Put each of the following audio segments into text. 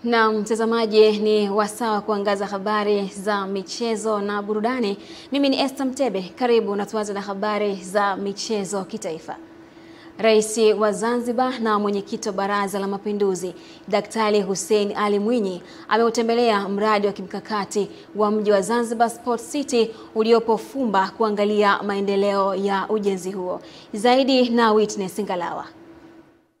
Na mtazamaji, ni wasaa kuangaza habari za michezo na burudani. Mimi ni Esther Mtebe, karibu na tuanze na habari za michezo kitaifa. Rais wa Zanzibar na mwenyekiti wa Baraza la Mapinduzi, Daktari Hussein Ali Mwinyi ameutembelea mradi wa kimkakati wa mji wa Zanzibar Sports City uliopo Fumba kuangalia maendeleo ya ujenzi huo. Zaidi na Witness Ngalawa.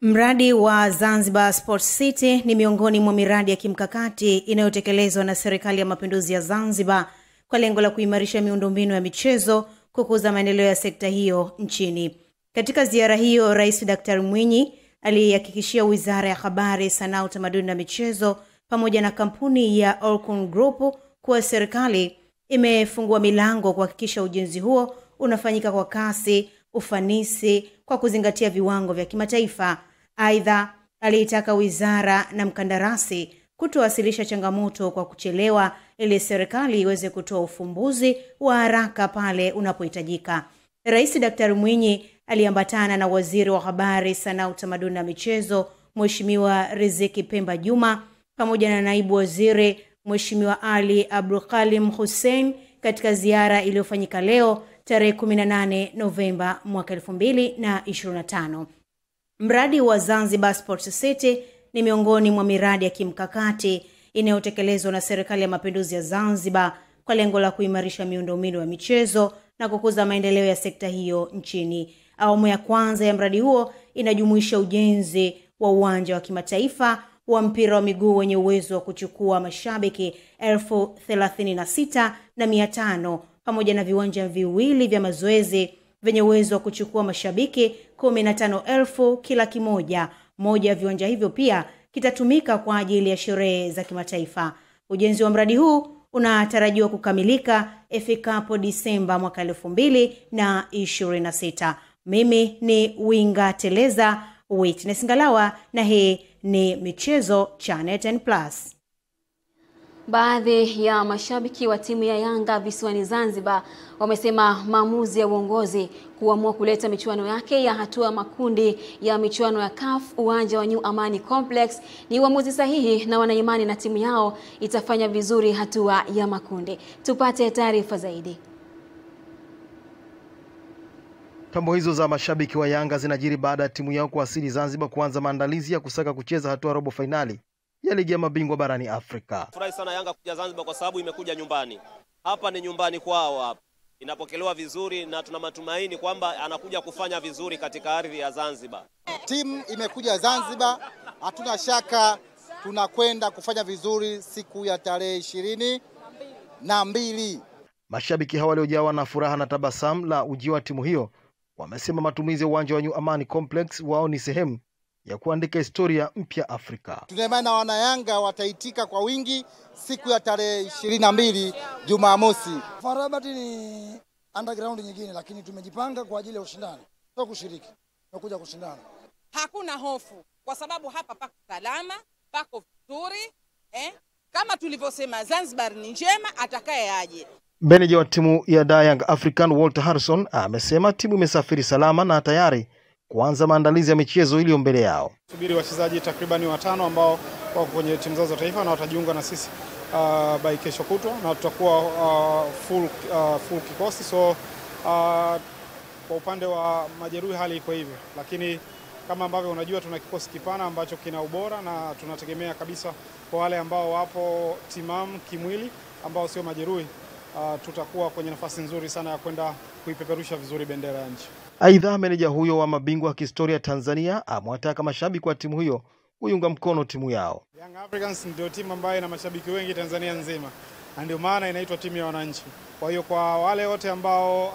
Mradi wa Zanzibar Sports City ni miongoni mwa miradi ya kimkakati inayotekelezwa na Serikali ya Mapinduzi ya Zanzibar kwa lengo la kuimarisha miundombinu ya michezo, kukuza maendeleo ya sekta hiyo nchini. Katika ziara hiyo, Rais Daktari Mwinyi alihakikishia Wizara ya Habari, Sanaa, Utamaduni na Michezo pamoja na kampuni ya Orkun Group kuwa serikali imefungua milango kuhakikisha ujenzi huo unafanyika kwa kasi, ufanisi, kwa kuzingatia viwango vya kimataifa. Aidha, aliitaka wizara na mkandarasi kutowasilisha changamoto kwa kuchelewa ili serikali iweze kutoa ufumbuzi wa haraka pale unapohitajika. Rais Daktari Mwinyi aliambatana na Waziri wa Habari, Sanaa, Utamaduni na Michezo Mheshimiwa Riziki Pemba Juma pamoja na Naibu Waziri Mheshimiwa Ali Abdulkalim Hussein katika ziara iliyofanyika leo tarehe 18 Novemba mwaka 2025. Mradi wa Zanzibar Sports City ni miongoni mwa miradi ya kimkakati inayotekelezwa na Serikali ya Mapinduzi ya Zanzibar kwa lengo la kuimarisha miundombinu ya michezo na kukuza maendeleo ya sekta hiyo nchini. Awamu ya kwanza ya mradi huo inajumuisha ujenzi wa uwanja wa kimataifa wa mpira wa miguu wenye uwezo wa kuchukua mashabiki 36,500 pamoja na viwanja viwili vya mazoezi vyenye uwezo wa kuchukua mashabiki 15,000 kila kimoja. Moja ya viwanja hivyo pia kitatumika kwa ajili ya sherehe za kimataifa. Ujenzi wa mradi huu unatarajiwa kukamilika ifikapo Disemba mwaka 2026. Mimi ni Winga Teleza, Witness Ngalawa, na hii ni Michezo Channel 10+. Baadhi ya mashabiki wa timu ya Yanga visiwani Zanzibar wamesema maamuzi ya uongozi kuamua kuleta michuano yake ya hatua makundi ya michuano ya CAF uwanja wa New Amani Complex ni uamuzi sahihi na wanaimani na timu yao itafanya vizuri hatua ya makundi. Tupate taarifa zaidi. Tambo hizo za mashabiki wa Yanga zinajiri baada ya timu yao kuwasili Zanzibar kuanza maandalizi ya kusaka kucheza hatua robo finali ya ligi ya mabingwa barani Afrika. Furahi sana Yanga kuja Zanzibar kwa sababu imekuja nyumbani. Hapa ni nyumbani kwao hapa. Inapokelewa vizuri na tuna matumaini kwamba anakuja kufanya vizuri katika ardhi ya Zanzibar. Timu imekuja Zanzibar, hatuna shaka tunakwenda kufanya vizuri siku ya tarehe 22. Mashabiki hawa waliojawa na furaha na tabasamu la ujio wa timu hiyo wamesema matumizi ya uwanja wa New Amani Complex wao ni sehemu ya kuandika historia mpya Afrika. Tunaimani wana Yanga wataitika kwa wingi siku ya tarehe 22 Jumamosi. Farabati ni underground nyingine, lakini tumejipanga kwa ajili ya ushindani. Sio kushiriki, tunakuja kushindana. Hakuna hofu kwa sababu hapa pako salama, pako vizuri. Kama tulivyosema Zanzibar ni njema, atakaye aje. Meneja wa timu ya Young African Walter Harrison amesema timu imesafiri salama na tayari kuanza maandalizi ya michezo iliyo mbele yao. Subiri wachezaji takribani 5 ambao wako kwenye timu zao za taifa na watajiunga na sisi by kesho kutwa na tutakuwa full kikosi. So kwa upande wa majeruhi hali iko hivyo, lakini kama ambavyo unajua tuna kikosi kipana ambacho kina ubora na tunategemea kabisa kwa wale ambao wapo timamu kimwili ambao sio majeruhi, tutakuwa kwenye nafasi nzuri sana ya kwenda kuipeperusha vizuri bendera ya nchi. Aidha, meneja huyo wa mabingwa wa kihistoria Tanzania amewataka mashabiki wa timu hiyo kuiunga mkono timu yao. Young Africans ndio timu ambayo ina mashabiki wengi Tanzania nzima, na ndio maana inaitwa timu ya wananchi. Kwa hiyo kwa wale wote ambao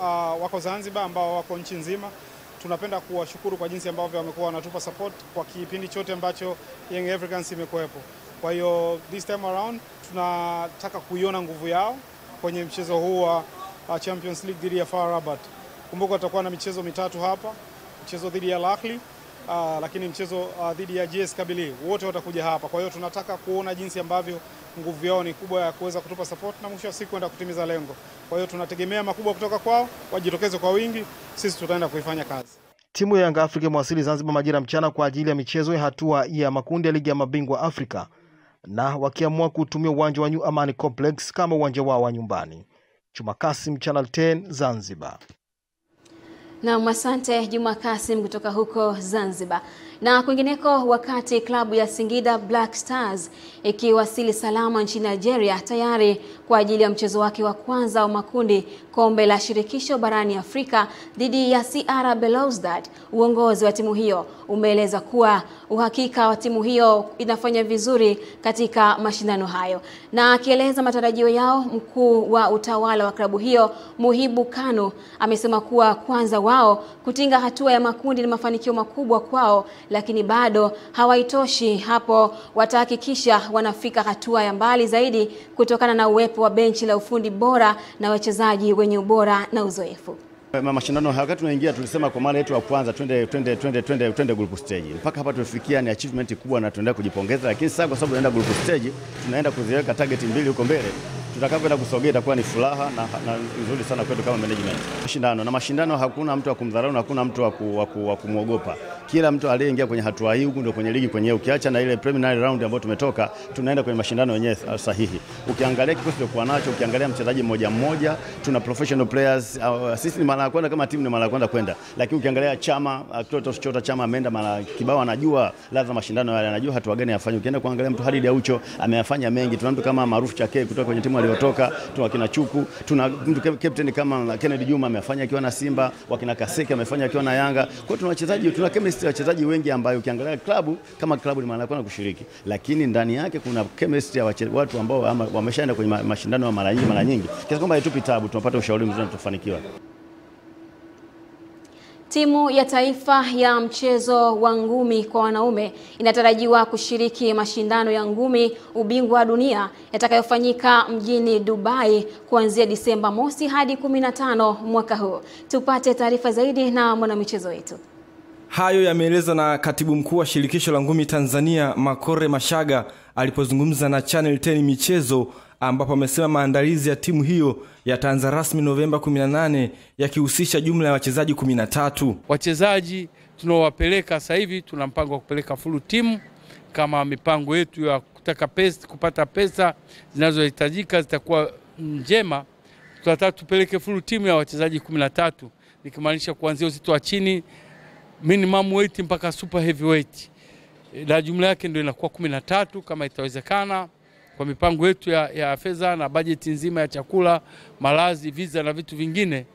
wako Zanzibar, ambao wako nchi nzima, tunapenda kuwashukuru kwa jinsi ambavyo wamekuwa wanatupa support kwa kipindi chote ambacho Young Africans imekuwepo. Kwa hiyo this time around tunataka kuiona nguvu yao kwenye mchezo huu wa Champions League dhidi ya FAR Rabat. Kumbuka tutakuwa na michezo mitatu hapa. Mchezo dhidi ya Al Ahly, lakini mchezo dhidi ya JS Kabylie wote watakuja hapa. Kwa hiyo tunataka kuona jinsi ambavyo nguvu yao ni kubwa ya kuweza kutupa support na mwisho wa siku kwenda kutimiza lengo. Kwa hiyo tunategemea makubwa kutoka kwao, wajitokeze kwa wingi, sisi tutaenda kuifanya kazi. Timu ya Yanga Afrika imewasili Zanzibar majira mchana kwa ajili ya michezo ya hatua ya makundi ya ligi ya mabingwa Afrika, na wakiamua kutumia uwanja wa New Amani Complex kama uwanja wao wa nyumbani. Juma Kasim, Channel 10, Zanzibar. Na asante Juma Kasim kutoka huko Zanzibar. Na kwingineko, wakati klabu ya Singida Black Stars ikiwasili salama nchini Nigeria tayari kwa ajili ya mchezo wake wa kwanza wa makundi kombe la shirikisho barani Afrika dhidi ya CR Belouizdad, uongozi wa timu hiyo umeeleza kuwa uhakika wa timu hiyo inafanya vizuri katika mashindano hayo. Na akieleza matarajio yao, mkuu wa utawala wa klabu hiyo Muhibu Kanu amesema kuwa kwanza wao kutinga hatua ya makundi ni mafanikio makubwa kwao, lakini bado hawaitoshi. Hapo watahakikisha wanafika hatua ya mbali zaidi kutokana na uwepo wa benchi la ufundi bora na wachezaji wenye ubora na uzoefu. Mashindano haya wakati tunaingia tulisema kwa mara yetu ya kwanza twende group stage. Mpaka hapa tumefikia ni achievement kubwa na tunaenda kujipongeza, lakini sasa kwa sababu tunaenda group stage tunaenda kuziweka target mbili huko mbele. Tutakapoenda kusogea itakuwa ni furaha na nzuri sana kwetu kama management. Mashindano hakuna mtu wa kumdharau na hakuna mtu wa kumuogopa. Kila mtu aliyeingia kwenye hatua hii huko ndio kwenye ligi kwenyewe. Ukiacha na ile preliminary round ambayo tumetoka, tunaenda kwenye mashindano yenyewe sahihi. Ukiangalia kikosi kwa nacho, ukiangalia mchezaji mmoja mmoja, tuna professional players. Sisi ni mara ya kwanza kama timu ni mara ya kwanza kwenda. Lakini ukiangalia Chama, Chota Chama ameenda mara kibao, anajua ladha mashindano yale, anajua hatua gani afanye. Ukienda kuangalia mtu Halid Aucho ameyafanya mengi. Tuna mtu kama Maruf Chake kutoka kwenye timu aliyotoka, tuna kina Chuku, tuna mtu captain kama Kennedy Juma amefanya akiwa na Simba, wakina Kaseke amefanya akiwa na Yanga. Kwa hiyo tuna wachezaji, tuna chemistry wachezaji wengi ambao ukiangalia klabu kama klabu ni mara ya kwanza kushiriki, lakini ndani yake kuna chemistry ya watu ambao wameshaenda kwenye mashindano ya mara nyingi. Kiasi kwamba haitupi tabu, tunapata ushauri mzuri na tufanikiwa. Timu ya taifa ya mchezo wa ngumi kwa wanaume inatarajiwa kushiriki mashindano ya ngumi ubingwa wa dunia yatakayofanyika mjini Dubai kuanzia Disemba 1 hadi 15 mwaka huu. Tupate taarifa zaidi na mwanamichezo wetu. Hayo yameelezwa na katibu mkuu wa shirikisho la ngumi Tanzania Makore Mashaga alipozungumza na Channel 10 Michezo, ambapo amesema maandalizi ya timu hiyo yataanza rasmi Novemba 18 yakihusisha jumla ya wachezaji 13. Wachezaji tunaowapeleka sasa hivi tuna mpango wa kupeleka full team kama mipango yetu ya kupata pesa zinazohitajika zitakuwa njema. Tunataka tupeleke full team ya wachezaji 13, nikimaanisha kuanzia uzito wa chini minimum weight mpaka super heavyweight. Na jumla yake ndio inakuwa 13 kama itawezekana. Kwa mipango yetu ya fedha na bajeti nzima ya chakula, malazi, visa na vitu vingine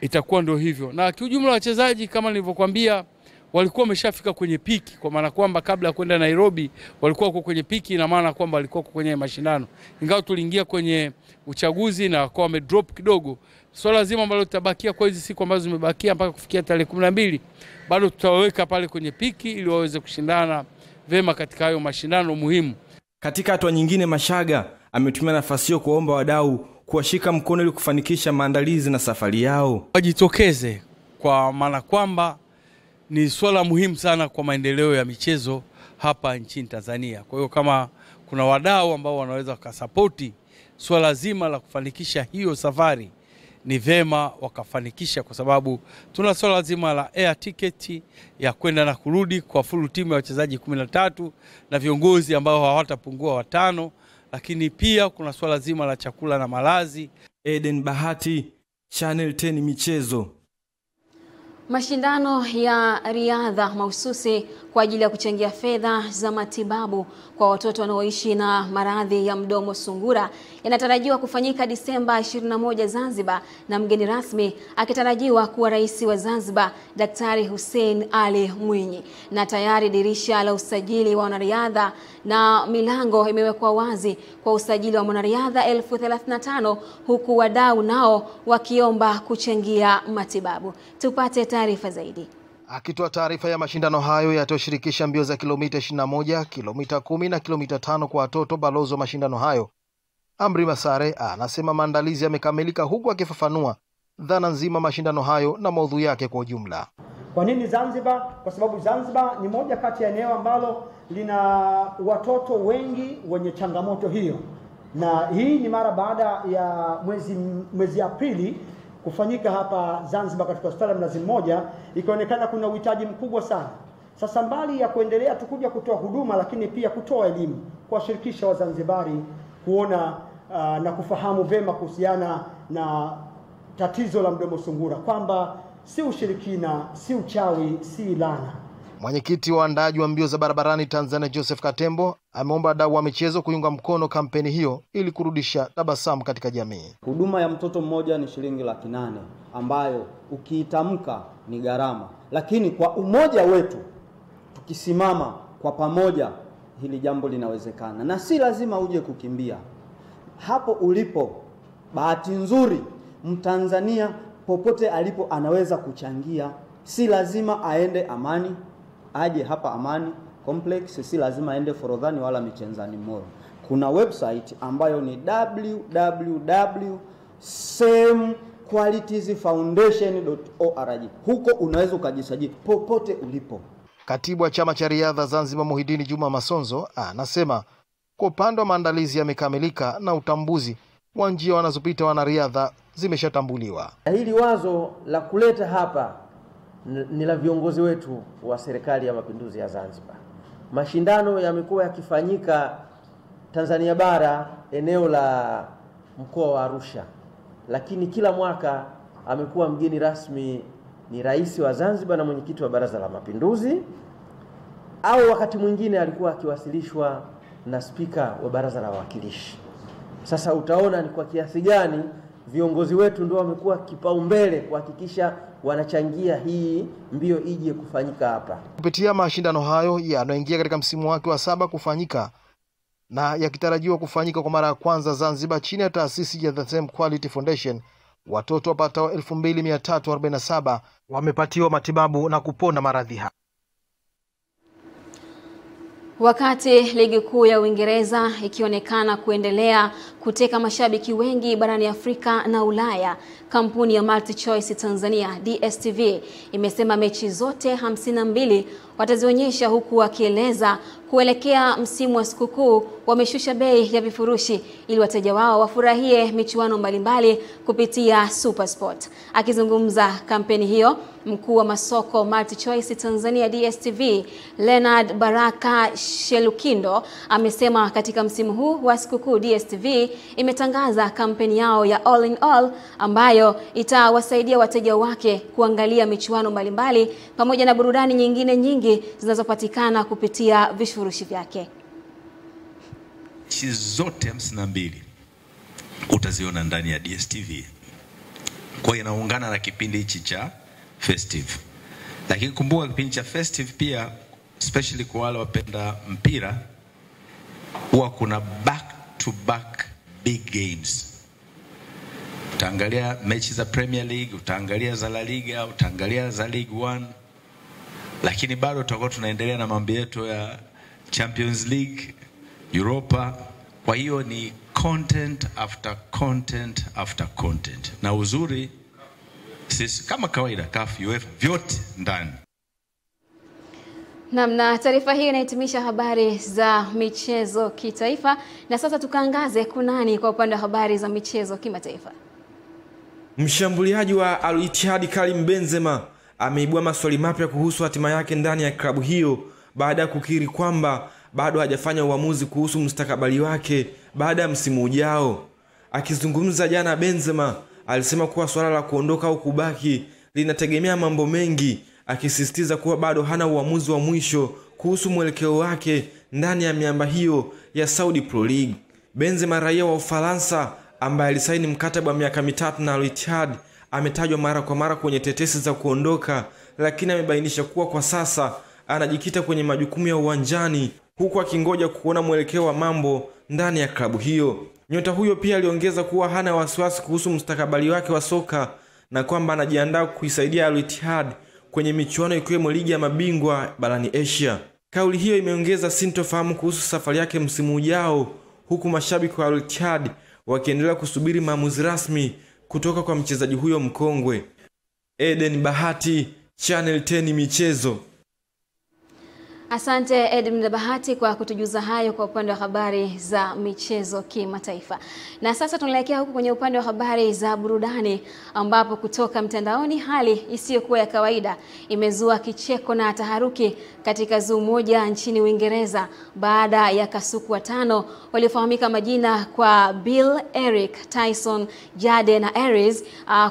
itakuwa ndio hivyo. Na kiujumla wachezaji kama nilivyokuambia walikuwa wameshafika kwenye piki, kwa maana kwamba kabla ya kwenda Nairobi walikuwa kwenye piki, na maana kwamba walikuwa kwenye mashindano. Ingawa tuliingia kwenye uchaguzi na kwa wamedrop kidogo, swala zima ambalo tutabakia kwa hizi siku ambazo zimebakia mpaka kufikia tarehe 12 bado tutaweka pale kwenye piki ili waweze kushindana vema katika hayo mashindano muhimu. Katika hatua nyingine, Mashaga ametumia nafasi hiyo kuomba wadau kuwashika mkono ili kufanikisha maandalizi na safari yao. Wajitokeze kwa maana kwamba ni swala muhimu sana kwa maendeleo ya michezo hapa nchini Tanzania. Kwa hiyo kama kuna wadau ambao wanaweza kusapoti swala zima la kufanikisha hiyo safari, ni vema wakafanikisha, kwa sababu tuna swala zima la air ticket ya kwenda na kurudi kwa full team ya wachezaji 13 na viongozi ambao hawatapungua 5, lakini pia kuna swala zima la chakula na malazi. Eden Bahati, Channel 10 Michezo. Mashindano ya riadha mahususi kwa ajili ya kuchangia fedha za matibabu kwa watoto wanaoishi na maradhi ya mdomo sungura yanatarajiwa kufanyika Disemba 21 Zanzibar, na mgeni rasmi akitarajiwa kuwa Rais wa Zanzibar Daktari Hussein Ali Mwinyi. Na tayari dirisha la usajili wa wanariadha na milango imewekwa wazi kwa usajili wa mwanariadha 35,000 huku wadau nao wakiomba kuchangia matibabu. Tupate taarifa zaidi. Akitoa taarifa ya mashindano hayo yatayoshirikisha mbio za kilomita 21, kilomita 10 na kilomita 5 kwa watoto, balozi wa mashindano hayo Amri Masare anasema maandalizi yamekamilika, huku akifafanua dhana nzima mashindano hayo na maudhui yake kwa ujumla. Kwa nini Zanzibar? Kwa sababu Zanzibar ni moja kati ya eneo ambalo lina watoto wengi wenye changamoto hiyo, na hii ni mara baada ya mwezi Aprili kufanyika hapa Zanzibar katika hospitali ya Mnazi Mmoja, ikaonekana kuna uhitaji mkubwa sana. Sasa mbali ya kuendelea tukuja kutoa huduma, lakini pia kutoa elimu, kuwashirikisha Wazanzibari kuona na kufahamu vema kuhusiana na tatizo la mdomo sungura, kwamba si ushirikina, si uchawi, si laana. Mwenyekiti wa waandaaji wa mbio za barabarani Tanzania Joseph Katembo ameomba wadau wa michezo kuiunga mkono kampeni hiyo ili kurudisha tabasamu katika jamii. Huduma ya mtoto mmoja ni shilingi 800,000 ambayo ukiitamka ni gharama, lakini kwa umoja wetu tukisimama kwa pamoja hili jambo linawezekana, na si lazima uje kukimbia. Hapo ulipo, bahati nzuri Mtanzania popote alipo anaweza kuchangia. Si lazima aende Amani, aje hapa Amani Complex, si lazima aende Forodhani wala Michenzani Mall. Kuna website ambayo ni www.samequalitiesfoundation.org. Huko unaweza ukajisajili popote ulipo. Katibu wa chama cha riadha Zanzibar Muhidini Juma Masonzo anasema kwa upande wa maandalizi yamekamilika na utambuzi wa njia wanazopita wanariadha zimeshatambuliwa. Hili wazo la kuleta hapa ni la viongozi wetu wa Serikali ya Mapinduzi ya Zanzibar. Mashindano yamekuwa yakifanyika Tanzania bara, eneo la mkoa wa Arusha, lakini kila mwaka amekuwa mgeni rasmi ni rais wa Zanzibar na mwenyekiti wa Baraza la Mapinduzi, au wakati mwingine alikuwa akiwasilishwa na spika wa Baraza la Wawakilishi. Sasa utaona ni kwa kiasi gani viongozi wetu ndio wamekuwa kipaumbele kuhakikisha wanachangia hii mbio ije kufanyika hapa. Kupitia mashindano hayo yanayoingia katika msimu wake wa 7 kufanyika na yakitarajiwa kufanyika kwa mara ya kwanza Zanzibar chini ya taasisi ya The Same Quality Foundation, watoto wapatao 2347 wamepatiwa matibabu na kupona maradhi haya. Wakati ligi kuu ya Uingereza ikionekana kuendelea kuteka mashabiki wengi barani Afrika na Ulaya, kampuni ya MultiChoice Tanzania DStv imesema mechi zote 52 watazionyesha, huku wakieleza kuelekea msimu wa sikukuu wameshusha bei ya vifurushi ili wateja wao wafurahie michuano mbalimbali kupitia SuperSport. Akizungumza kampeni hiyo, mkuu wa masoko MultiChoice Tanzania DStv Leonard Baraka Shelukindo amesema katika msimu huu wa sikukuu DStv imetangaza kampeni yao ya All in All ambayo itawasaidia wateja wake kuangalia michuano mbalimbali pamoja na burudani nyingine nyingi zinazopatikana kupitia vifurushi vyake. Mechi zote 52 utaziona ndani ya DStv. Kwa hiyo inaungana na kipindi hichi cha Festive. Lakini kumbuka kipindi cha Festive pia, especially kwa wale wapenda mpira, huwa kuna back to back big games. Utaangalia mechi za Premier League, utaangalia za La Liga, utaangalia za League 1. Lakini bado tutakuwa tunaendelea na mambo yetu ya Champions League, Europa. Kwa hiyo ni content after content after content. Na uzuri sisi kama kawaida CAF UEFA vyote ndani. Na taarifa hii inahitimisha habari za michezo kitaifa, na sasa tukaangaze kunani kwa upande wa habari za michezo kimataifa. Mshambuliaji wa Al Ittihad Karim Benzema ameibua maswali mapya kuhusu hatima yake ndani ya klabu hiyo baada ya kukiri kwamba bado hajafanya uamuzi kuhusu mustakabali wake baada ya msimu ujao. Akizungumza jana, Benzema alisema kuwa swala la kuondoka au kubaki linategemea mambo mengi, akisisitiza kuwa bado hana uamuzi wa mwisho kuhusu mwelekeo wake ndani ya miamba hiyo ya Saudi Pro League. Benzema, raia wa Ufaransa ambaye alisaini mkataba wa miaka 3 na Al Ittihad, ametajwa mara kwa mara kwenye tetesi za kuondoka, lakini amebainisha kuwa kwa sasa anajikita kwenye majukumu ya uwanjani huku akingoja kuona mwelekeo wa mambo ndani ya klabu hiyo. Nyota huyo pia aliongeza kuwa hana wasiwasi kuhusu mustakabali wake wa soka na kwamba anajiandaa kuisaidia Al Ittihad kwenye michuano ikiwemo ligi ya mabingwa barani Asia. Kauli hiyo imeongeza sintofahamu kuhusu safari yake msimu ujao, huku mashabiki wa Al Ittihad wakiendelea kusubiri maamuzi rasmi kutoka kwa mchezaji huyo mkongwe. Eden Bahati Channel 10 Michezo. Asante Edmund Bahati kwa kutujuza hayo kwa upande wa habari za michezo kimataifa. Na sasa tunaelekea huku kwenye upande wa habari za burudani, ambapo kutoka mtandaoni hali isiyokuwa ya kawaida imezua kicheko na taharuki katika zoo moja nchini Uingereza baada ya kasuku watano waliofahamika majina kwa Bill, Eric, Tyson, Jade na Aries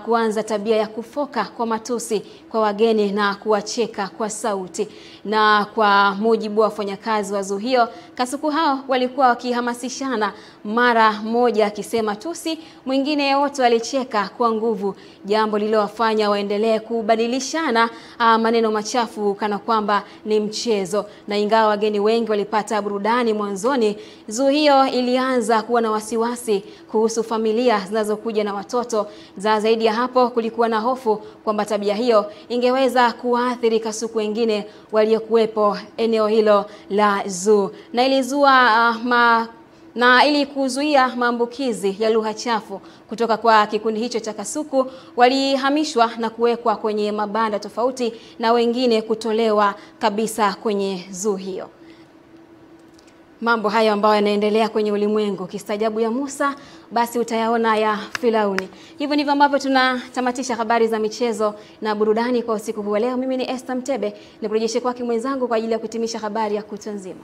kuanza tabia ya kufoka kwa matusi kwa wageni na kuwacheka kwa sauti. Na kwa mujibu wa wafanyakazi wa zoo hiyo, kasuku hao walikuwa wakihamasishana, mara moja akisema tusi, mwingine wote walicheka kwa nguvu, jambo lililowafanya waendelee kubadilishana maneno machafu kana kwamba ni mchezo. Na ingawa wageni wengi walipata burudani mwanzoni, zoo hiyo ilianza kuwa na wasiwasi kuhusu familia zinazokuja na watoto. Zaidi ya hapo, kulikuwa na hofu kwamba tabia hiyo ingeweza kuathiri kasuku wengine waliokuwepo eneo hilo la zoo, na ilizua ili kuzuia maambukizi ya lugha chafu kutoka kwa kikundi hicho cha kasuku, walihamishwa na kuwekwa kwenye mabanda tofauti na wengine kutolewa kabisa kwenye zoo hiyo. Mambo hayo ambayo yanaendelea kwenye ulimwengu, kistajabu ya Musa basi utayaona ya Firauni. Hivyo ndivyo ambavyo tunatamatisha habari za michezo na burudani kwa usiku huu leo. Mimi ni Esther Mtebe, nikurejeshe kwake mwenzangu kwa ajili ya kutimisha habari ya kutwa nzima.